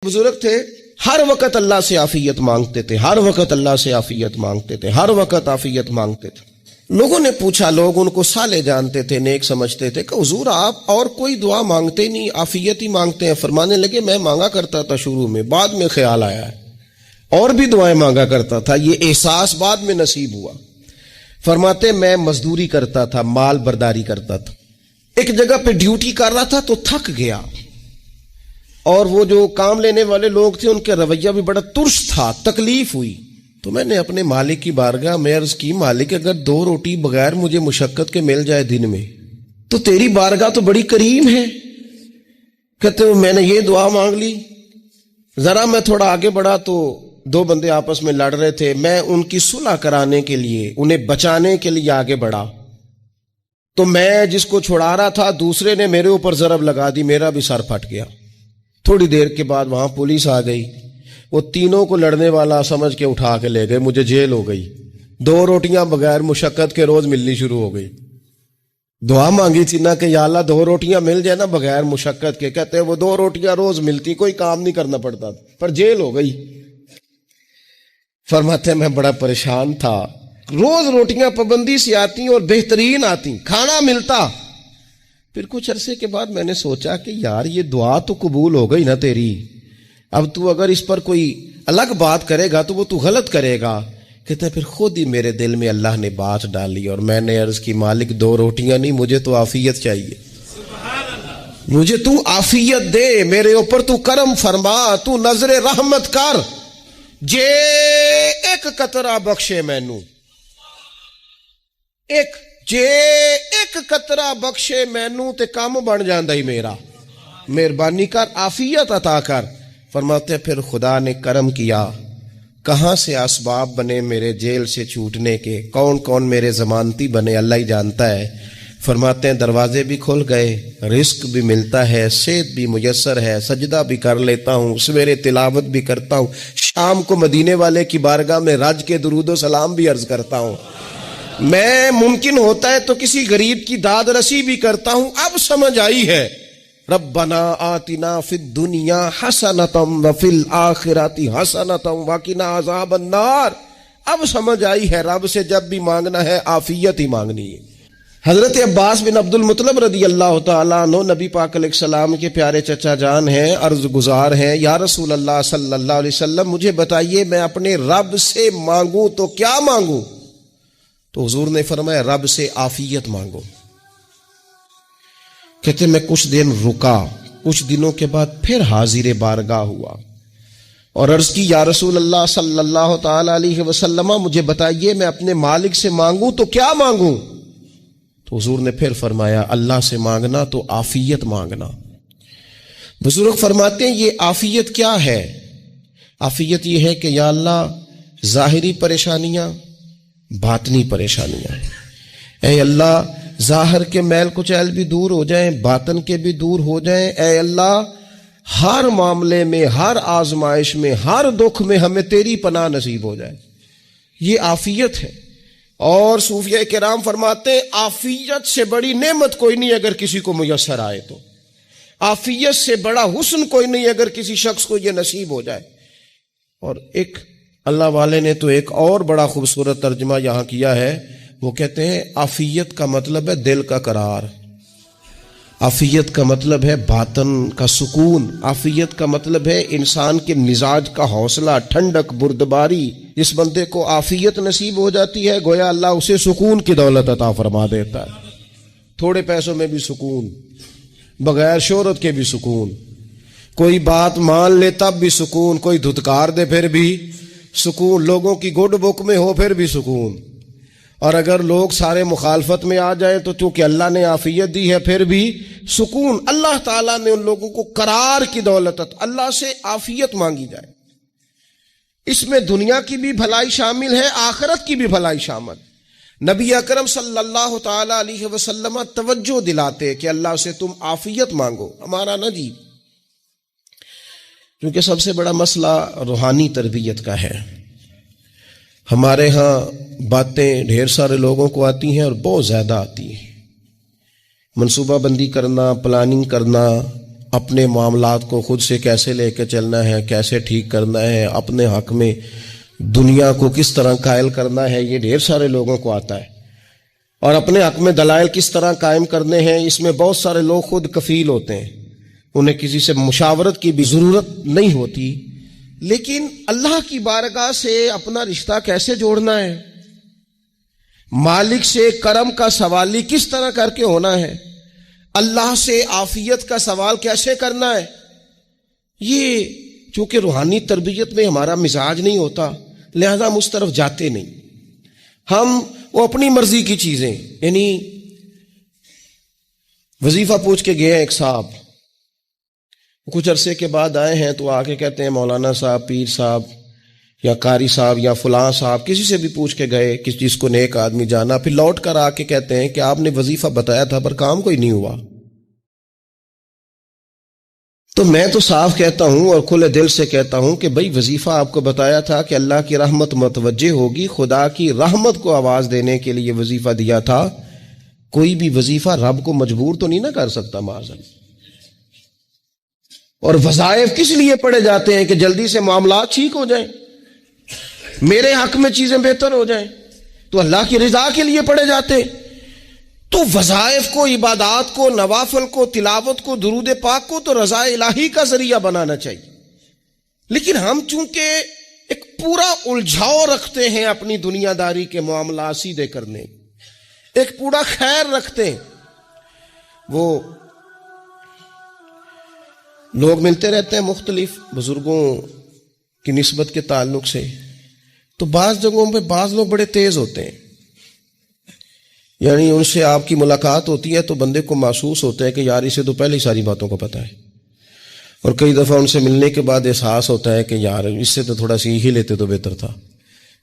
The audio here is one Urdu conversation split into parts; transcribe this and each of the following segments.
بزرگ تھے، ہر وقت اللہ سے عافیت مانگتے تھے، ہر وقت اللہ سے عافیت مانگتے تھے، ہر وقت عافیت مانگتے تھے۔ لوگوں نے پوچھا، لوگ ان کو صالح جانتے تھے، نیک سمجھتے تھے کہ حضور آپ اور کوئی دعا مانگتے نہیں، عافیت ہی مانگتے ہیں۔ فرمانے لگے میں مانگا کرتا تھا شروع میں، بعد میں خیال آیا ہے اور بھی دعائیں مانگا کرتا تھا، یہ احساس بعد میں نصیب ہوا۔ فرماتے میں مزدوری کرتا تھا، مال برداری کرتا تھا، ایک جگہ پہ ڈیوٹی کر رہا تھا تو تھک گیا، اور وہ جو کام لینے والے لوگ تھے ان کا رویہ بھی بڑا ترس تھا، تکلیف ہوئی۔ تو میں نے اپنے مالک کی بارگاہ میں عرض کی، مالک اگر 2 روٹی بغیر مجھے مشقت کے مل جائے دن میں تو تیری بارگاہ تو بڑی کریم ہے۔ کہتے ہیں میں نے یہ دعا مانگ لی، ذرا میں تھوڑا آگے بڑھا تو 2 بندے آپس میں لڑ رہے تھے، میں ان کی صلح کرانے کے لیے، انہیں بچانے کے لیے آگے بڑھا، تو میں جس کو چھڑا رہا تھا دوسرے نے میرے اوپر ضرب لگا دی، میرا بھی سر پھٹ گیا۔ تھوڑی دیر کے بعد وہاں پولیس آ گئی، وہ تینوں کو لڑنے والا سمجھ کے اٹھا کے لے گئے، مجھے جیل ہو گئی۔ 2 روٹیاں بغیر مشقت کے روز ملنی شروع ہو گئی۔ دعا مانگی تھی نا کہ یا اللہ 2 روٹیاں مل جائے نا بغیر مشقت کے، کہتے ہیں وہ 2 روٹیاں روز ملتی، کوئی کام نہیں کرنا پڑتا، پر جیل ہو گئی۔ فرماتے ہیں میں بڑا پریشان تھا، روز روٹیاں پابندی سے آتی اور بہترین آتی، کھانا ملتا۔ پھر کچھ عرصے کے بعد میں نے سوچا کہ یار یہ دعا تو قبول ہو گئی نا تیری، اب تو اگر اس پر کوئی الگ بات کرے گا تو وہ تو غلط کرے گا۔ کہتا ہے پھر خود ہی میرے دل میں اللہ نے بات ڈالی اور میں نے عرض کی، مالک 2 روٹیاں نہیں، مجھے تو عافیت چاہیے، مجھے تو عافیت دے، میرے اوپر تو کرم فرما، تو نظر رحمت کر، جے ایک قطرہ بخشے مینوں، جے ایک قطرہ بخشے مینوں تے کام بن جاندا ہی میرا، مہربانی کر، عافیت عطا کر۔ فرماتے پھر خدا نے کرم کیا، کہاں سے اسباب بنے میرے جیل سے چھوٹنے کے، کون کون میرے ضمانتی بنے اللہ ہی جانتا ہے۔ فرماتے ہیں دروازے بھی کھل گئے، رزق بھی ملتا ہے، صحت بھی میسر ہے، سجدہ بھی کر لیتا ہوں، سویرے تلاوت بھی کرتا ہوں، شام کو مدینے والے کی بارگاہ میں رج کے درود و سلام بھی عرض کرتا ہوں، میں ممکن ہوتا ہے تو کسی غریب کی داد رسی بھی کرتا ہوں۔ اب سمجھ آئی ہے، ربنا آتنا فی الدنیا حسنۃ وفی الآخرۃ حسنۃ وقنا عذاب النار۔ اب سمجھ آئی ہے رب سے جب بھی مانگنا ہے عافیت ہی مانگنی ہے۔ حضرت عباس بن عبد المطلب رضی اللہ تعالیٰ عنہ نبی پاک علیہ السلام کے پیارے چچا جان ہیں، عرض گزار ہیں، یا رسول اللہ صلی اللہ علیہ وسلم مجھے بتائیے میں اپنے رب سے مانگوں تو کیا مانگوں؟ تو حضور نے فرمایا رب سے عافیت مانگو۔ کہتے میں کچھ دن رکا، کچھ دنوں کے بعد پھر حاضر بارگاہ ہوا اور عرض کی، یا رسول اللہ صلی اللہ تعالی علیہ وسلم مجھے بتائیے میں اپنے مالک سے مانگوں تو کیا مانگوں؟ تو حضور نے پھر فرمایا اللہ سے مانگنا تو عافیت مانگنا۔ بزرگ فرماتے ہیں یہ عافیت کیا ہے؟ عافیت یہ ہے کہ یا اللہ ظاہری پریشانیاں، باطنی پریشانیاں، اے اللہ ظاہر کے میل کچیل بھی دور ہو جائیں، باطن کے بھی دور ہو جائیں، اے اللہ ہر معاملے میں، ہر آزمائش میں، ہر دکھ میں ہمیں تیری پناہ نصیب ہو جائے، یہ عافیت ہے۔ اور صوفیہ کرام فرماتے ہیں عافیت سے بڑی نعمت کوئی نہیں اگر کسی کو میسر آئے تو، عافیت سے بڑا حسن کوئی نہیں اگر کسی شخص کو یہ نصیب ہو جائے۔ اور ایک اللہ والے نے تو ایک اور بڑا خوبصورت ترجمہ یہاں کیا ہے، وہ کہتے ہیں عافیت کا مطلب ہے دل کا قرار، عافیت کا مطلب ہے باطن کا سکون، عافیت کا مطلب ہے انسان کے مزاج کا حوصلہ، ٹھنڈک، بردباری۔ جس بندے کو عافیت نصیب ہو جاتی ہے گویا اللہ اسے سکون کی دولت عطا فرما دیتا ہے، تھوڑے پیسوں میں بھی سکون، بغیر شہرت کے بھی سکون، کوئی بات مان لے تب بھی سکون، کوئی دھتکار دے پھر بھی سکون، لوگوں کی گڈ بک میں ہو پھر بھی سکون، اور اگر لوگ سارے مخالفت میں آ جائیں تو چونکہ اللہ نے عافیت دی ہے پھر بھی سکون۔ اللہ تعالیٰ نے ان لوگوں کو قرار کی دولت، اللہ سے عافیت مانگی جائے، اس میں دنیا کی بھی بھلائی شامل ہے، آخرت کی بھی بھلائی شامل۔ نبی اکرم صلی اللہ تعالی علیہ وسلم توجہ دلاتے کہ اللہ سے تم عافیت مانگو، ہمارا نہ جی، کیونکہ سب سے بڑا مسئلہ روحانی تربیت کا ہے۔ ہمارے ہاں باتیں ڈھیر سارے لوگوں کو آتی ہیں اور بہت زیادہ آتی ہیں، منصوبہ بندی کرنا، پلاننگ کرنا، اپنے معاملات کو خود سے کیسے لے کے چلنا ہے، کیسے ٹھیک کرنا ہے، اپنے حق میں دنیا کو کس طرح قائل کرنا ہے، یہ ڈھیر سارے لوگوں کو آتا ہے، اور اپنے حق میں دلائل کس طرح قائم کرنے ہیں، اس میں بہت سارے لوگ خود کفیل ہوتے ہیں، انہیں کسی سے مشاورت کی بھی ضرورت نہیں ہوتی۔ لیکن اللہ کی بارگاہ سے اپنا رشتہ کیسے جوڑنا ہے، مالک سے کرم کا سوالی کس طرح کر کے ہونا ہے، اللہ سے عافیت کا سوال کیسے کرنا ہے، یہ چونکہ روحانی تربیت میں ہمارا مزاج نہیں ہوتا، لہذا ہم اس طرف جاتے نہیں، ہم وہ اپنی مرضی کی چیزیں، یعنی وظیفہ پوچھ کے گئے ایک صاحب، کچھ عرصے کے بعد آئے ہیں تو آ کے کہتے ہیں مولانا صاحب، پیر صاحب یا قاری صاحب یا فلاں صاحب، کسی سے بھی پوچھ کے گئے، کس چیز کو نیک آدمی جانا، پھر لوٹ کر آ کے کہتے ہیں کہ آپ نے وظیفہ بتایا تھا پر کام کوئی نہیں ہوا۔ تو میں تو صاف کہتا ہوں اور کھلے دل سے کہتا ہوں کہ بھئی وظیفہ آپ کو بتایا تھا کہ اللہ کی رحمت متوجہ ہوگی، خدا کی رحمت کو آواز دینے کے لیے وظیفہ دیا تھا، کوئی بھی وظیفہ رب کو مجبور تو نہیں نہ کر سکتا معاذ اللہ۔ اور وظائف کس لیے پڑھے جاتے ہیں کہ جلدی سے معاملات ٹھیک ہو جائیں، میرے حق میں چیزیں بہتر ہو جائیں، تو اللہ کی رضا کے لیے پڑھے جاتے ہیں۔ تو وظائف کو، عبادات کو، نوافل کو، تلاوت کو، درود پاک کو تو رضا الہی کا ذریعہ بنانا چاہیے، لیکن ہم چونکہ ایک پورا الجھاؤ رکھتے ہیں اپنی دنیا داری کے معاملات سیدھے کرنے، ایک پورا خیر رکھتے ہیں۔ وہ لوگ ملتے رہتے ہیں مختلف بزرگوں کی نسبت کے تعلق سے، تو بعض جگہوں پہ بعض لوگ بڑے تیز ہوتے ہیں، یعنی ان سے آپ کی ملاقات ہوتی ہے تو بندے کو محسوس ہوتا ہے کہ یار اسے تو پہلے ہی ساری باتوں کو پتہ ہے، اور کئی دفعہ ان سے ملنے کے بعد احساس ہوتا ہے کہ یار اس سے تو تھوڑا سیکھ ہی لیتے تو بہتر تھا،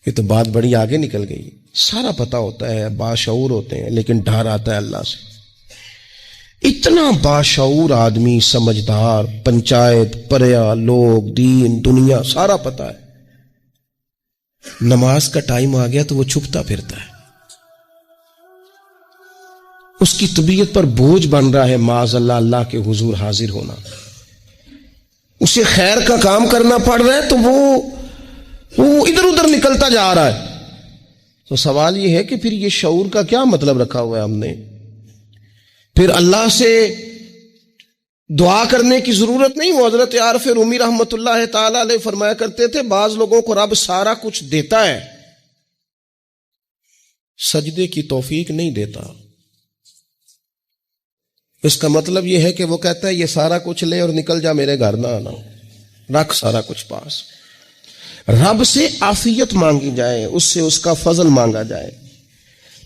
یہ تو بات بڑی آگے نکل گئی۔ سارا پتہ ہوتا ہے، باشعور ہوتے ہیں، لیکن ڈر آتا ہے اللہ سے۔ اتنا باشعور آدمی، سمجھدار، پنچایت، پریا، لوگ، دین، دنیا سارا پتہ ہے، نماز کا ٹائم آ گیا تو وہ چھپتا پھرتا ہے، اس کی طبیعت پر بوجھ بن رہا ہے معاذ اللہ اللہ کے حضور حاضر ہونا، اسے خیر کا کام کرنا پڑ رہا ہے تو وہ ادھر ادھر نکلتا جا رہا ہے۔ تو سوال یہ ہے کہ پھر یہ شعور کا کیا مطلب رکھا ہوا ہے ہم نے؟ پھر اللہ سے دعا کرنے کی ضرورت نہیں۔ وہ حضرت عارف رومی رحمۃ اللہ تعالی علیہ فرمایا کرتے تھے بعض لوگوں کو رب سارا کچھ دیتا ہے، سجدے کی توفیق نہیں دیتا۔ اس کا مطلب یہ ہے کہ وہ کہتا ہے یہ سارا کچھ لے اور نکل جا، میرے گھر نہ آنا، رکھ سارا کچھ پاس۔ رب سے عافیت مانگی جائے، اس سے اس کا فضل مانگا جائے،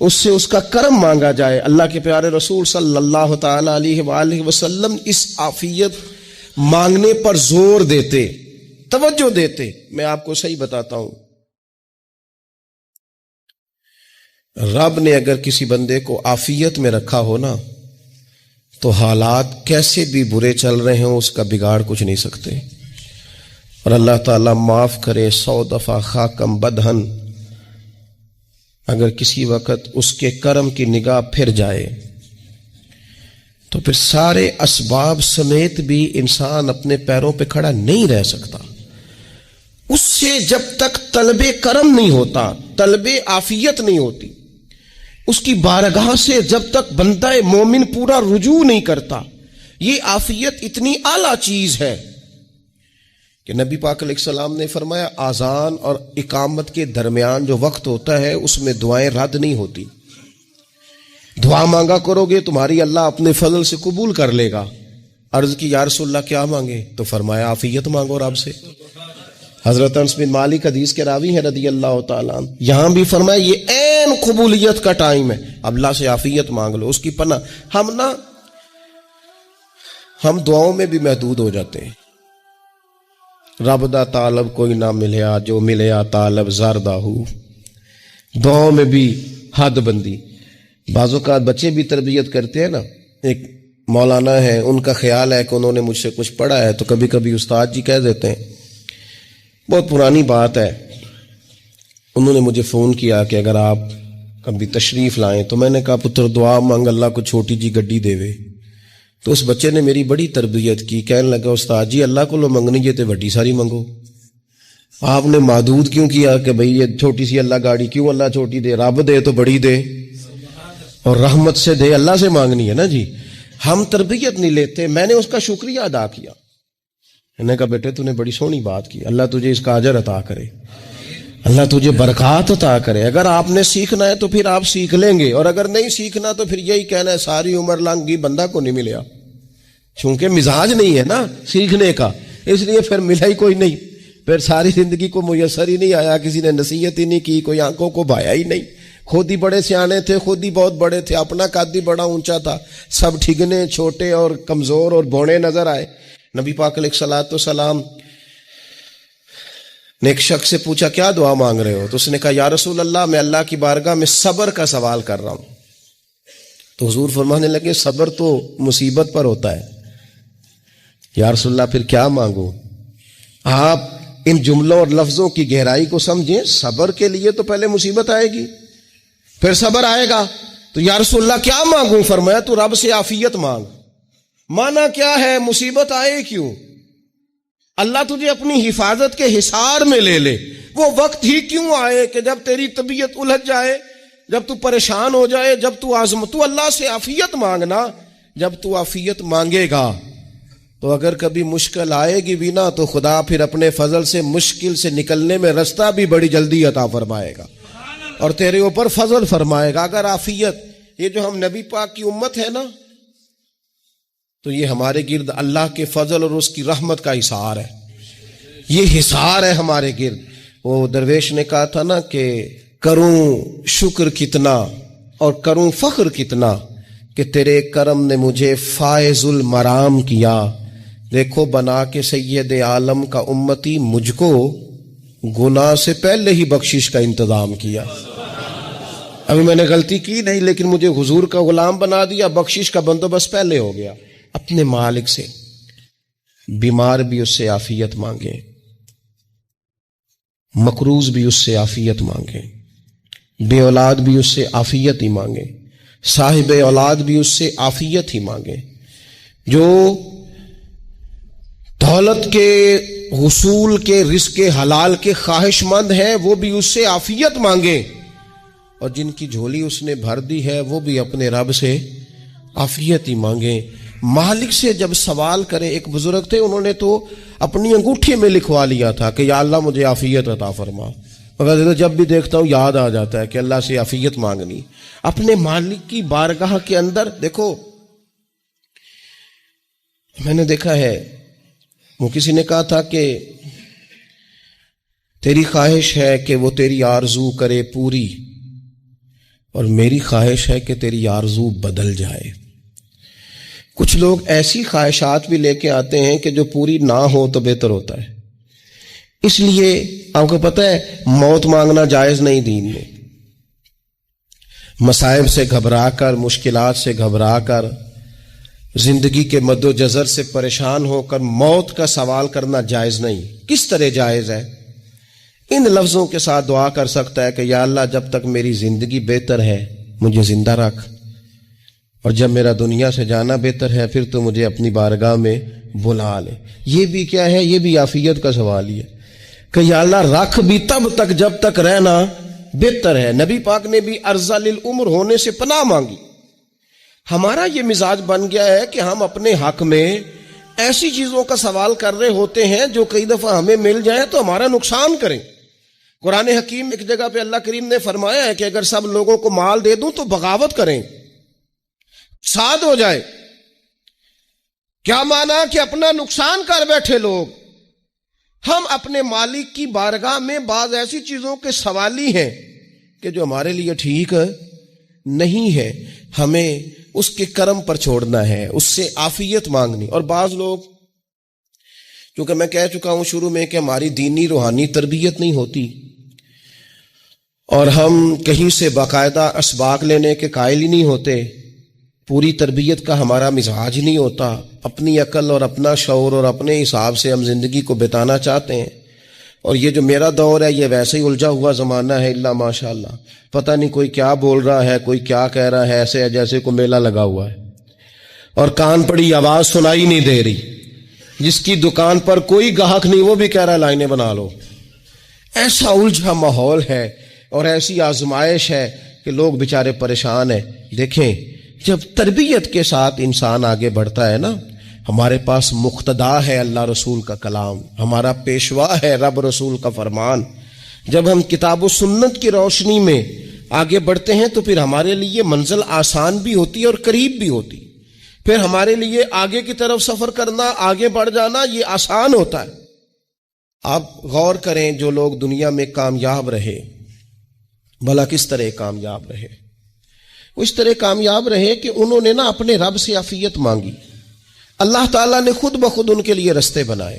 اس سے اس کا کرم مانگا جائے۔ اللہ کے پیارے رسول صلی اللہ تعالی علیہ وآلہ وسلم اس عافیت مانگنے پر زور دیتے، توجہ دیتے۔ میں آپ کو صحیح بتاتا ہوں، رب نے اگر کسی بندے کو عافیت میں رکھا ہو نا تو حالات کیسے بھی برے چل رہے ہوں اس کا بگاڑ کچھ نہیں سکتے۔ اور اللہ تعالیٰ معاف کرے، 100 دفعہ خاکم بدہن، اگر کسی وقت اس کے کرم کی نگاہ پھر جائے تو پھر سارے اسباب سمیت بھی انسان اپنے پیروں پہ کھڑا نہیں رہ سکتا۔ اس سے جب تک طلب کرم نہیں ہوتا، طلب عافیت نہیں ہوتی، اس کی بارگاہ سے جب تک بندہ مومن پورا رجوع نہیں کرتا، یہ عافیت اتنی اعلیٰ چیز ہے کہ نبی پاک علیہ السلام نے فرمایا آذان اور اقامت کے درمیان جو وقت ہوتا ہے اس میں دعائیں رد نہیں ہوتی۔ دعا مانگا کرو گے تمہاری اللہ اپنے فضل سے قبول کر لے گا۔ عرض کی یا رسول اللہ کیا مانگے؟ تو فرمایا عافیت مانگو رب سے۔ حضرت انس بن مالک حدیث کے راوی ہیں رضی اللہ تعالیٰ عنہ، یہاں بھی فرمایا یہ عین قبولیت کا ٹائم ہے، اب اللہ سے عافیت مانگ لو، اس کی پناہ۔ ہم دعاؤں میں بھی محدود ہو جاتے ہیں۔ رب دا طالب کوئی نہ ملیا، جو ملیا طالب زردہ ہو، دعاؤں میں بھی حد بندی۔ بعض اوقات بچے بھی تربیت کرتے ہیں نا، ایک مولانا ہے، ان کا خیال ہے کہ انہوں نے مجھ سے کچھ پڑھا ہے تو کبھی کبھی استاد جی کہہ دیتے ہیں، بہت پرانی بات ہے، انہوں نے مجھے فون کیا کہ اگر آپ کبھی تشریف لائیں، تو میں نے کہا پتر دعا مانگ اللہ کو چھوٹی جی گڈی دے وے، تو اس بچے نے میری بڑی تربیت کی، کہنے لگا استاد جی اللہ کو لو منگنی ہے تو وڈی ساری منگو، آپ نے محدود کیوں کیا کہ بھئی یہ چھوٹی سی اللہ گاڑی کیوں اللہ چھوٹی دے، رب دے تو بڑی دے اور رحمت سے دے، اللہ سے مانگنی ہے نا جی۔ ہم تربیت نہیں لیتے۔ میں نے اس کا شکریہ ادا کیا، میں نے کہا بیٹے تو نے بڑی سونی بات کی، اللہ تجھے اس کا اجر عطا کرے، اللہ تجھے برکات عطا کرے۔ اگر آپ نے سیکھنا ہے تو پھر آپ سیکھ لیں گے، اور اگر نہیں سیکھنا تو پھر یہی کہنا ہے ساری عمر لنگ گئی بندہ کو نہیں ملیا، چونکہ مزاج نہیں ہے نا سیکھنے کا، اس لیے پھر ملا ہی کوئی نہیں، پھر ساری زندگی کو میسر ہی نہیں آیا، کسی نے نصیحت ہی نہیں کی، کوئی آنکھوں کو بھایا ہی نہیں، خود ہی بڑے سیانے تھے، خود ہی بہت بڑے تھے، اپنا قد ہی بڑا اونچا تھا، سب ٹھگنے چھوٹے اور کمزور اور بوڑے نظر آئے۔ نبی پاک علیہ الصلوۃ والسلام نے ایک شخص سے پوچھا کیا دعا مانگ رہے ہو؟ تو اس نے کہا یا رسول اللہ میں اللہ کی بارگاہ میں صبر کا سوال کر رہا ہوں۔ تو حضور فرمانے لگے صبر تو مصیبت پر ہوتا ہے۔ یا رسول اللہ پھر کیا مانگو؟ آپ ان جملوں اور لفظوں کی گہرائی کو سمجھیں، صبر کے لیے تو پہلے مصیبت آئے گی پھر صبر آئے گا۔ تو یا رسول اللہ کیا مانگوں؟ فرمایا تو رب سے عافیت مانگ۔ مانا کیا ہے؟ مصیبت آئے کیوں؟ اللہ تجھے اپنی حفاظت کے حصار میں لے لے، وہ وقت ہی کیوں آئے کہ جب تیری طبیعت الجھ جائے، جب تو پریشان ہو جائے، جب تو تو اللہ سے عافیت مانگنا۔ جب تو عافیت مانگے گا تو اگر کبھی مشکل آئے گی بھی نا تو خدا پھر اپنے فضل سے مشکل سے نکلنے میں رستہ بھی بڑی جلدی عطا فرمائے گا اور تیرے اوپر فضل فرمائے گا۔ اگر عافیت، یہ جو ہم نبی پاک کی امت ہے نا، تو یہ ہمارے گرد اللہ کے فضل اور اس کی رحمت کا حصار ہے، یہ حصار ہے ہمارے گرد۔ وہ درویش نے کہا تھا نا کہ کروں شکر کتنا اور کروں فخر کتنا کہ تیرے کرم نے مجھے فائز المرام کیا، دیکھو بنا کے سید عالم کا امتی مجھ کو گناہ سے پہلے ہی بخشش کا انتظام کیا۔ ابھی میں نے غلطی کی نہیں لیکن مجھے حضور کا غلام بنا دیا، بخشش کا بندوبست پہلے ہو گیا۔ اپنے مالک سے بیمار بھی اس سے عافیت مانگے، مقروض بھی اس سے عافیت مانگے، بے اولاد بھی اس سے عافیت ہی مانگے، صاحب اولاد بھی اس سے عافیت ہی مانگے، جو دولت کے حصول کے رزق حلال کے خواہش مند ہیں وہ بھی اس سے عافیت مانگے، اور جن کی جھولی اس نے بھر دی ہے وہ بھی اپنے رب سے عافیت ہی مانگے۔ مالک سے جب سوال کرے، ایک بزرگ تھے انہوں نے تو اپنی انگوٹھی میں لکھوا لیا تھا کہ یا اللہ مجھے عافیت عطا فرما، مگر جب بھی دیکھتا ہوں یاد آ جاتا ہے کہ اللہ سے عافیت مانگنی۔ اپنے مالک کی بارگاہ کے اندر دیکھو، میں نے دیکھا ہے وہ کسی نے کہا تھا کہ تیری خواہش ہے کہ وہ تیری آرزو کرے پوری، اور میری خواہش ہے کہ تیری آرزو بدل جائے۔ کچھ لوگ ایسی خواہشات بھی لے کے آتے ہیں کہ جو پوری نہ ہو تو بہتر ہوتا ہے، اس لیے آپ کو پتہ ہے موت مانگنا جائز نہیں دین میں۔ مصائب سے گھبرا کر، مشکلات سے گھبرا کر، زندگی کے مد و جزر سے پریشان ہو کر موت کا سوال کرنا جائز نہیں۔ کس طرح جائز ہے؟ ان لفظوں کے ساتھ دعا کر سکتا ہے کہ یا اللہ جب تک میری زندگی بہتر ہے مجھے زندہ رکھ، اور جب میرا دنیا سے جانا بہتر ہے پھر تو مجھے اپنی بارگاہ میں بلا لے۔ یہ بھی کیا ہے؟ یہ بھی عافیت کا سوال ہی ہے کہ یا اللہ رکھ بھی تب تک جب تک رہنا بہتر ہے۔ نبی پاک نے بھی ارذل العمر ہونے سے پناہ مانگی۔ ہمارا یہ مزاج بن گیا ہے کہ ہم اپنے حق میں ایسی چیزوں کا سوال کر رہے ہوتے ہیں جو کئی دفعہ ہمیں مل جائیں تو ہمارا نقصان کریں۔ قرآن حکیم ایک جگہ پہ اللہ کریم نے فرمایا ہے کہ اگر سب لوگوں کو مال دے دوں تو بغاوت کریں، فساد ہو جائے۔ کیا مانا؟ کہ اپنا نقصان کر بیٹھے لوگ۔ ہم اپنے مالک کی بارگاہ میں بعض ایسی چیزوں کے سوالی ہیں کہ جو ہمارے لیے ٹھیک نہیں ہے، ہمیں اس کے کرم پر چھوڑنا ہے، اس سے عافیت مانگنی۔ اور بعض لوگ، چونکہ میں کہہ چکا ہوں شروع میں کہ ہماری دینی روحانی تربیت نہیں ہوتی اور ہم کہیں سے باقاعدہ اسباق لینے کے قائل ہی نہیں ہوتے، پوری تربیت کا ہمارا مزاج نہیں ہوتا، اپنی عقل اور اپنا شعور اور اپنے حساب سے ہم زندگی کو بتانا چاہتے ہیں، اور یہ جو میرا دور ہے یہ ویسے ہی الجھا ہوا زمانہ ہے، اللہ ماشاء اللہ، پتہ نہیں کوئی کیا بول رہا ہے، کوئی کیا کہہ رہا ہے، ایسے ہے جیسے کوئی میلہ لگا ہوا ہے۔ اور کان پڑی آواز سنائی نہیں دے رہی، جس کی دکان پر کوئی گاہک نہیں وہ بھی کہہ رہا ہے لائنیں بنا لو۔ ایسا الجھا ماحول ہے اور ایسی آزمائش ہے کہ لوگ بیچارے پریشان ہیں۔ دیکھیں، جب تربیت کے ساتھ انسان آگے بڑھتا ہے نا، ہمارے پاس مقتدا ہے اللہ رسول کا کلام، ہمارا پیشوا ہے رب رسول کا فرمان۔ جب ہم کتاب و سنت کی روشنی میں آگے بڑھتے ہیں تو پھر ہمارے لیے منزل آسان بھی ہوتی ہے اور قریب بھی ہوتی، پھر ہمارے لیے آگے کی طرف سفر کرنا، آگے بڑھ جانا یہ آسان ہوتا ہے۔ آپ غور کریں، جو لوگ دنیا میں کامیاب رہے، بھلا کس طرح کامیاب رہے؟ وہ اس طرح کامیاب رہے کہ انہوں نے نا اپنے رب سے عافیت مانگی، اللہ تعالیٰ نے خود بخود ان کے لیے رستے بنائے۔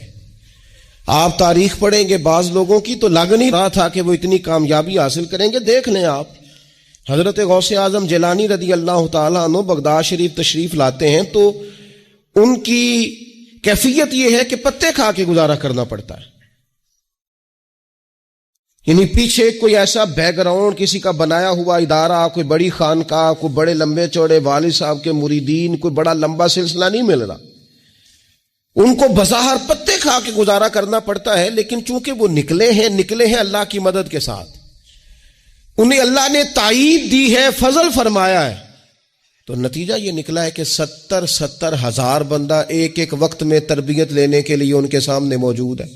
آپ تاریخ پڑھیں گے بعض لوگوں کی تو لگ نہیں رہا تھا کہ وہ اتنی کامیابی حاصل کریں گے۔ دیکھ لیں آپ، حضرت غوث اعظم جیلانی رضی اللہ تعالیٰ عنہ بغداد شریف تشریف لاتے ہیں تو ان کی کیفیت یہ ہے کہ پتے کھا کے گزارا کرنا پڑتا ہے، یعنی پیچھے کوئی ایسا بیک گراؤنڈ کسی کا بنایا ہوا ادارہ، کوئی بڑی خانقاہ، کوئی بڑے لمبے چوڑے والد صاحب کے مریدین، کوئی بڑا لمبا سلسلہ نہیں مل رہا۔ ان کو بظاہر پتے کھا کے گزارا کرنا پڑتا ہے، لیکن چونکہ وہ نکلے ہیں اللہ کی مدد کے ساتھ، انہیں اللہ نے تائید دی ہے، فضل فرمایا ہے، تو نتیجہ یہ نکلا ہے کہ 70 ہزار بندہ ایک ایک وقت میں تربیت لینے کے لیے ان کے سامنے موجود ہے۔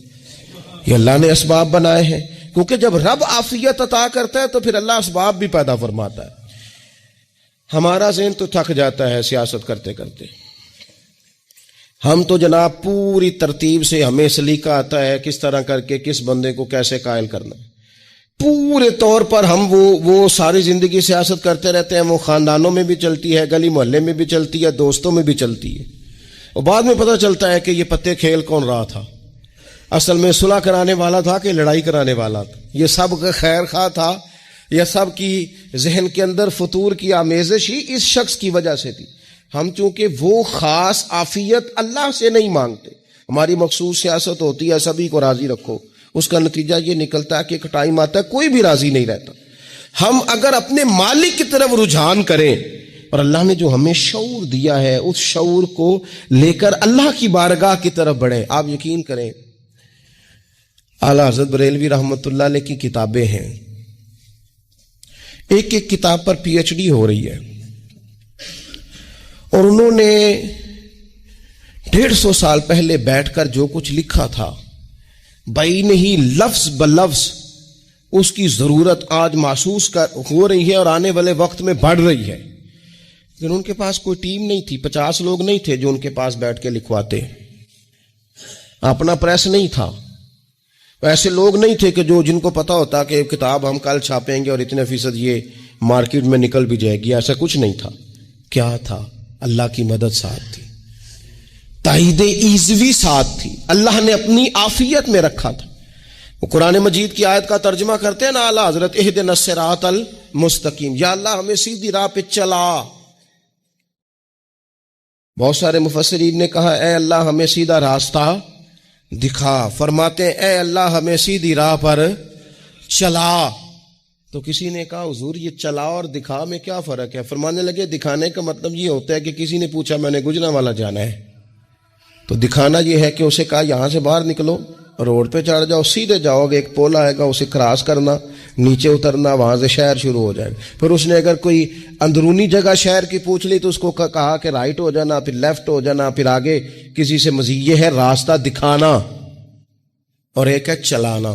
یہ اللہ نے اسباب بنائے ہیں، کیونکہ جب رب عافیت عطا کرتا ہے تو پھر اللہ اسباب بھی پیدا فرماتا ہے۔ ہمارا ذہن تو تھک جاتا ہے سیاست کرتے کرتے، ہم تو جناب پوری ترتیب سے ہمیں سلیقہ آتا ہے کس طرح کر کے کس بندے کو کیسے قائل کرنا ہے، پورے طور پر ہم وہ ساری زندگی سیاست کرتے رہتے ہیں۔ وہ خاندانوں میں بھی چلتی ہے، گلی محلے میں بھی چلتی ہے، دوستوں میں بھی چلتی ہے، اور بعد میں پتہ چلتا ہے کہ یہ پتے کھیل کون رہا تھا، اصل میں صلح کرانے والا تھا کہ لڑائی کرانے والا تھا، یہ سب کا خیر خواہ تھا، یہ سب کی ذہن کے اندر فطور کی آمیزش ہی اس شخص کی وجہ سے تھی۔ ہم چونکہ وہ خاص عافیت اللہ سے نہیں مانگتے، ہماری مخصوص سیاست ہوتی ہے سبھی کو راضی رکھو، اس کا نتیجہ یہ نکلتا ہے کہ ایک ٹائم آتا ہے کوئی بھی راضی نہیں رہتا۔ ہم اگر اپنے مالک کی طرف رجحان کریں اور اللہ نے جو ہمیں شعور دیا ہے اس شعور کو لے کر اللہ کی بارگاہ کی طرف بڑھیں، آپ یقین کریں اعلیٰ حضرت بریلوی رحمۃ اللہ علیہ کی کتابیں ہیں، ایک ایک کتاب پر پی ایچ ڈی ہو رہی ہے، اور انہوں نے 150 سال پہلے بیٹھ کر جو کچھ لکھا تھا بین ہی لفظ بلفظ اس کی ضرورت آج محسوس ہو رہی ہے اور آنے والے وقت میں بڑھ رہی ہے۔ لیکن ان کے پاس کوئی ٹیم نہیں تھی، 50 لوگ نہیں تھے جو ان کے پاس بیٹھ کے لکھواتے، اپنا پریس نہیں تھا، ایسے لوگ نہیں تھے کہ جن کو پتا ہوتا کہ کتاب ہم کل چھاپیں گے اور اتنے فیصد یہ مارکیٹ میں نکل بھی جائے گی، ایسا کچھ نہیں تھا۔ کیا تھا؟ اللہ کی مدد ساتھ تھی، تائید ایزوی ساتھ تھی، اللہ نے اپنی عافیت میں رکھا تھا۔ وہ قرآن مجید کی آیت کا ترجمہ کرتے ہیں نا اعلیٰ حضرت، اہدنا الصراط المستقیم، یا اللہ ہمیں سیدھی راہ پہ چلا۔ بہت سارے مفسرین نے کہا اے اللہ ہمیں سیدھا راستہ دکھا، فرماتے ہیں اے اللہ ہمیں سیدھی راہ پر چلا۔ تو کسی نے کہا حضور یہ چلا اور دکھا میں کیا فرق ہے؟ فرمانے لگے دکھانے کا مطلب یہ ہوتا ہے کہ کسی نے پوچھا میں نے گجرانوالہ جانا ہے، تو دکھانا یہ ہے کہ اسے کہا یہاں سے باہر نکلو، روڈ پہ چڑھ جاؤ، سیدھے جاؤ گے، ایک پول آئے گا اسے کراس کرنا، نیچے اترنا، وہاں سے شہر شروع ہو جائے گا۔ پھر اس نے اگر کوئی اندرونی جگہ شہر کی پوچھ لی تو اس کو کہا کہ رائٹ ہو جانا، پھر لیفٹ ہو جانا، پھر آگے کسی سے مزید۔ یہ ہے راستہ دکھانا اور ایک ہے چلانا۔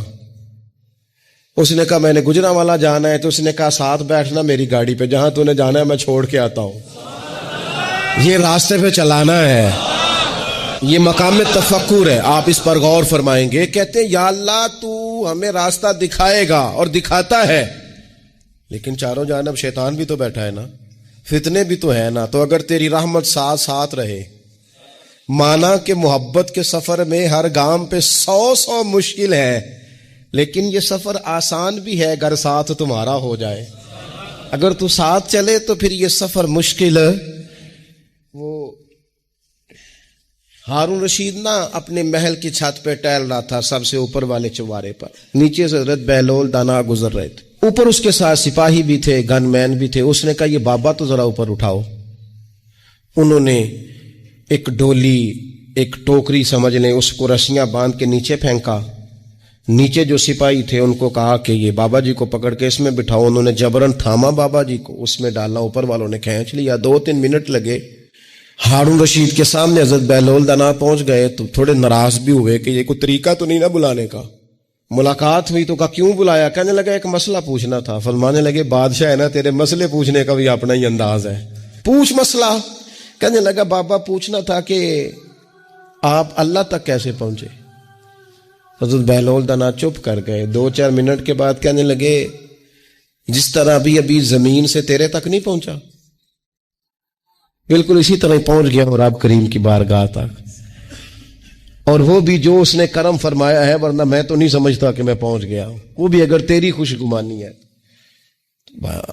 اس نے کہا میں نے گجرانوالہ جانا ہے، تو اس نے کہا ساتھ بیٹھنا میری گاڑی پہ، جہاں تو نے جانا ہے میں چھوڑ کے آتا ہوں۔ یہ راستے پہ چلانا ہے، یہ مقام تفکر ہے، آپ اس پر غور فرمائیں گے۔ کہتے ہیں یا اللہ تو ہمیں راستہ دکھائے گا اور دکھاتا ہے، لیکن چاروں جانب شیطان بھی تو بیٹھا ہے نا، فتنے بھی تو ہے نا، تو اگر تیری رحمت ساتھ رہے، مانا کہ محبت کے سفر میں ہر گام پہ 100 مشکل ہے، لیکن یہ سفر آسان بھی ہے اگر ساتھ تمہارا ہو جائے۔ اگر تو ساتھ چلے تو پھر یہ سفر مشکل۔ وہ ہارون رشید نا اپنے محل کی چھت پہ ٹہل رہا تھا، سب سے اوپر والے چوارے پر، نیچے سے حضرت بہلول دانا گزر رہے تھے، اوپر اس کے ساتھ سپاہی بھی تھے، گن مین بھی تھے۔ اس نے کہا یہ بابا تو ذرا اوپر اٹھاؤ۔ انہوں نے ایک ڈولی ایک ٹوکری سمجھ لیں، اس کو رسیاں باندھ کے نیچے پھینکا. نیچے جو سپاہی تھے ان کو کہا کہ یہ بابا جی کو پکڑ کے اس میں بٹھاؤ. انہوں نے جبرن تھاما بابا جی کو، اس میں ڈالا، اوپر والوں نے کھینچ لیا. 2-3 منٹ لگے. ہارون رشید کے سامنے حضرت بہلول دانا پہنچ گئے تو تھوڑے ناراض بھی ہوئے کہ یہ کوئی طریقہ تو نہیں نا بلانے کا. ملاقات ہوئی تو کہا کیوں بلایا؟ کہنے لگا ایک مسئلہ پوچھنا تھا. فرمانے لگے بادشاہ ہے نا، تیرے مسئلے پوچھنے کا بھی اپنا ہی انداز ہے، پوچھ مسئلہ. کہنے لگا بابا پوچھنا تھا کہ آپ اللہ تک کیسے پہنچے؟ حضرت بہلول دانا چپ کر گئے. 2-4 منٹ کے بعد کہنے لگے جس طرح ابھی زمین سے تیرے تک نہیں پہنچا، بالکل اسی طرح پہنچ گیا اور رب کریم کی بارگاہ تک. اور وہ بھی جو اس نے کرم فرمایا ہے، ورنہ میں تو نہیں سمجھتا کہ میں پہنچ گیا ہوں، وہ بھی اگر تیری خوش گمانی ہے.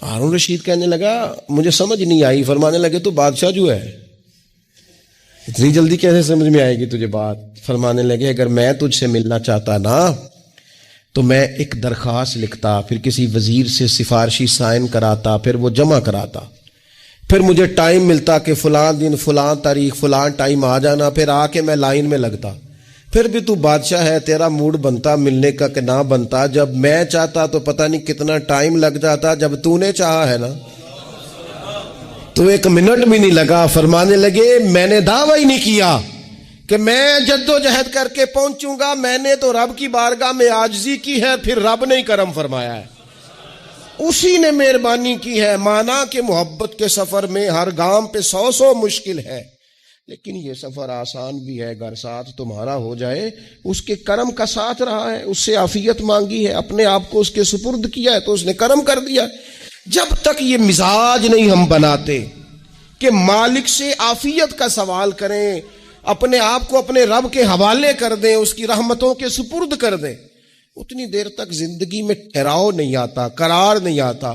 ہارون رشید کہنے لگا مجھے سمجھ نہیں آئی. فرمانے لگے تو بادشاہ جو ہے، اتنی جلدی کیسے سمجھ میں آئے گی تجھے بات؟ فرمانے لگے اگر میں تجھ سے ملنا چاہتا نا تو میں ایک درخواست لکھتا، پھر کسی وزیر سے سفارشی سائن کراتا، پھر وہ جمع کراتا، پھر مجھے ٹائم ملتا کہ فلاں دن فلاں تاریخ فلاں ٹائم آ جانا، پھر آ کے میں لائن میں لگتا. پھر بھی تو بادشاہ ہے، تیرا موڈ بنتا ملنے کا کہ نہ بنتا. جب میں چاہتا تو پتہ نہیں کتنا ٹائم لگ جاتا، جب تو نے چاہا ہے نا تو 1 منٹ بھی نہیں لگا. فرمانے لگے میں نے دعویٰ ہی نہیں کیا کہ میں جدوجہد کر کے پہنچوں گا، میں نے تو رب کی بارگاہ میں عاجزی کی ہے، پھر رب نے ہی کرم فرمایا ہے، اسی نے مہربانی کی ہے. مانا کہ محبت کے سفر میں ہر گام پہ 100 مشکل ہے، لیکن یہ سفر آسان بھی ہے. اگر ساتھ تمہارا ہو جائے، اس کے کرم کا ساتھ رہا ہے، اس سے عافیت مانگی ہے، اپنے آپ کو اس کے سپرد کیا ہے تو اس نے کرم کر دیا. جب تک یہ مزاج نہیں ہم بناتے کہ مالک سے عافیت کا سوال کریں، اپنے آپ کو اپنے رب کے حوالے کر دیں، اس کی رحمتوں کے سپرد کر دیں، اتنی دیر تک زندگی میں ٹھہراؤ نہیں آتا، قرار نہیں آتا.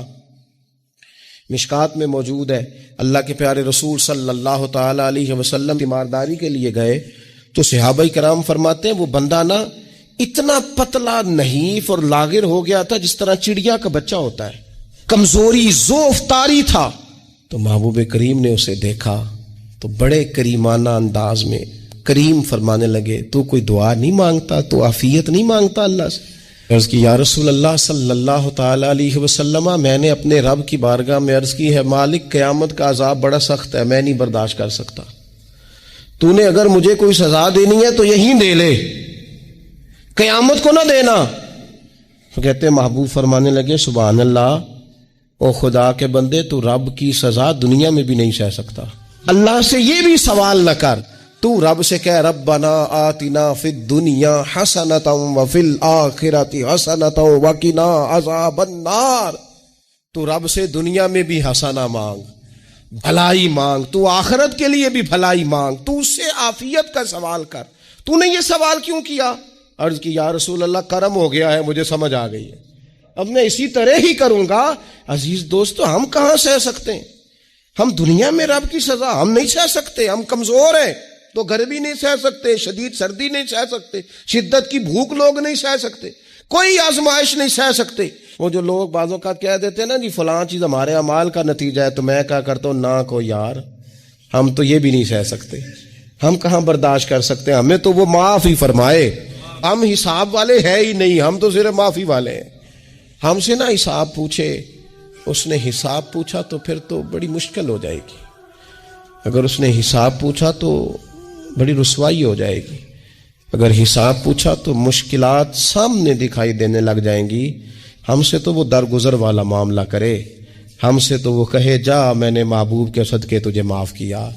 مشکات میں موجود ہے، اللہ کے پیارے رسول صلی اللہ تعالی علیہ وسلم تیمارداری کے لیے گئے تو صحابہ کرام فرماتے ہیں وہ بندہ نا اتنا پتلا نحیف اور لاغر ہو گیا تھا جس طرح چڑیا کا بچہ ہوتا ہے، کمزوری ضعف طاری تھا. تو محبوب کریم نے اسے دیکھا تو بڑے کریمانہ انداز میں کریم فرمانے لگے تو کوئی دعا نہیں مانگتا، تو عافیت نہیں مانگتا اللہ سے؟ عرض کی یا رسول اللہ صلی اللہ تعالی علیہ وسلم، میں نے اپنے رب کی بارگاہ میں عرض کی ہے مالک قیامت کا عذاب بڑا سخت ہے، میں نہیں برداشت کر سکتا، تو نے اگر مجھے کوئی سزا دینی ہے تو یہیں دے لے، قیامت کو نہ دینا. تو کہتے محبوب فرمانے لگے سبحان اللہ، او خدا کے بندے تو رب کی سزا دنیا میں بھی نہیں سہ سکتا. اللہ سے یہ بھی سوال نہ کر، تو رب سے کہہ ربنا آتنا فی الدنیا حسنۃ وفی الآخرۃ حسنۃ وقنا عذاب النار. تو رب سے دنیا میں بھی حسنہ مانگ، بھلائی مانگ، تو آخرت کے لیے بھی بھلائی مانگ، تو اس سے عافیت کا سوال کر. تو نے یہ سوال کیوں کیا؟ عرض کی یا رسول اللہ کرم ہو گیا ہے، مجھے سمجھ آ گئی ہے، اب میں اسی طرح ہی کروں گا. عزیز دوستو، ہم کہاں سہ سکتے ہیں؟ ہم دنیا میں رب کی سزا ہم نہیں سہ سکتے، ہم کمزور ہیں تو گرمی نہیں سہ سکتے، شدید سردی نہیں سہ سکتے، شدت کی بھوک لوگ نہیں سہ سکتے، کوئی آزمائش نہیں سہ سکتے. وہ جو لوگ بعضوں کا کہہ دیتے ہیں نا جی فلاں چیز ہمارے اعمال کا نتیجہ ہے، تو میں کیا کرتا ہوں نہ کو یار، ہم تو یہ بھی نہیں سہ سکتے، ہم کہاں برداشت کر سکتے ہیں، ہمیں تو وہ معاف ہی فرمائے. ہم حساب والے ہے ہی نہیں، ہم تو صرف معافی والے ہیں. ہم سے نہ حساب پوچھے، اس نے حساب پوچھا تو پھر تو بڑی مشکل ہو جائے گی. اگر اس نے حساب پوچھا تو بڑی رسوائی ہو جائے گی، اگر حساب پوچھا تو مشکلات سامنے دکھائی دینے لگ جائیں گی. ہم سے تو وہ درگزر والا معاملہ کرے، ہم سے تو وہ کہے جا میں نے محبوب کے صدقے تجھے معاف کیا،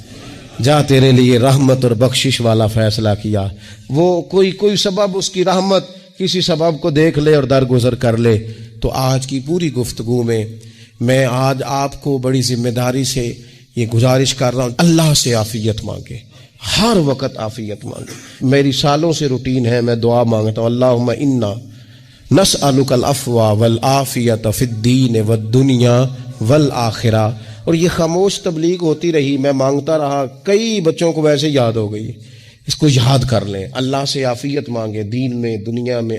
جا تیرے لیے رحمت اور بخشش والا فیصلہ کیا. وہ کوئی سبب اس کی رحمت کسی سبب کو دیکھ لے اور درگزر کر لے. تو آج کی پوری گفتگو میں آج آپ کو بڑی ذمہ داری سے یہ گزارش کر رہا ہوں، اللہ سے عافیت مانگے، ہر وقت عافیت مانگے. میری سالوں سے روٹین ہے، میں دعا مانگتا ہوں اللہم انا نسألک العفو والعافیت فی الدین والدنیا والآخرہ. اور یہ خاموش تبلیغ ہوتی رہی، میں مانگتا رہا، کئی بچوں کو ویسے یاد ہو گئی. اس کو یاد کر لیں، اللہ سے عافیت مانگے، دین میں، دنیا میں،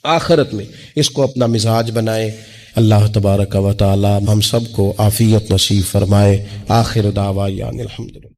آخرت میں، اس کو اپنا مزاج بنائے. اللہ تبارک و تعالی ہم سب کو عافیت نصیب فرمائے. آخر دعوانا الحمدللہ.